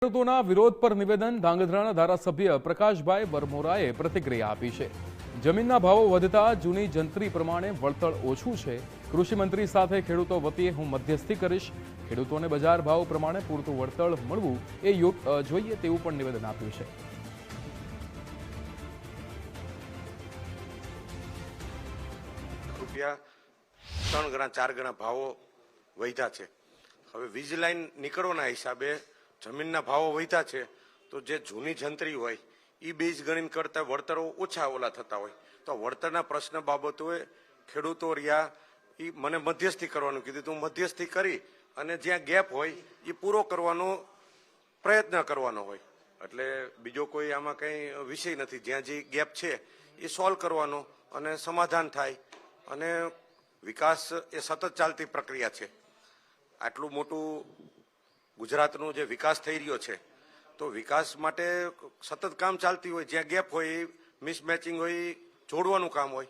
ખેડૂતોના વિરોધ પર નિવેદન ધાંગધ્રાના ધારાસભ્ય પ્રકાશભાઈ વરમોરાએ પ્રતિક્રિયા આપી છે। જમીનના ભાવો વધતા જૂની જંત્રી પ્રમાણે વળતર ઓછું છે। કૃષિમંત્રી સાથે ખેડૂતો વતીએ હું મધ્યસ્થી કરીશ। ખેડૂતોને બજાર ભાવ પ્રમાણે પૂરતું વળતર મળવું એ જોઈએ તેવું પણ નિવેદન આપ્યું છે। રૂપિયા 3 ગણા 4 ગણા ભાવો વધ્યા છે। હવે વીજ લાઈન નીકળવાના હિસાબે જમીનના ભાવો વધ્યા છે, તો જે જૂની જંત્રી હોય એ બીજ ગણીને કરતા વળતરો ઓછા ઓલા થતા હોય, તો વળતરના પ્રશ્ન બાબતોએ ખેડૂતો રહ્યા એ મને મધ્યસ્થી કરવાનું કીધું, તો મધ્યસ્થી કરી અને જ્યાં ગેપ હોય એ પૂરો કરવાનો પ્રયત્ન કરવાનો હોય। એટલે બીજો કોઈ આમાં કંઈ વિષય નથી। જ્યાં જે ગેપ છે એ સોલ્વ કરવાનો અને સમાધાન થાય, અને વિકાસ એ સતત ચાલતી પ્રક્રિયા છે। આટલું મોટું ગુજરાતનો જે વિકાસ થઈ રહ્યો છે, તો વિકાસ માટે સતત કામ ચાલતી હોય, જ્યાં ગેપ હોય એ મિસમેચિંગ હોય એ જોડવાનું કામ હોય।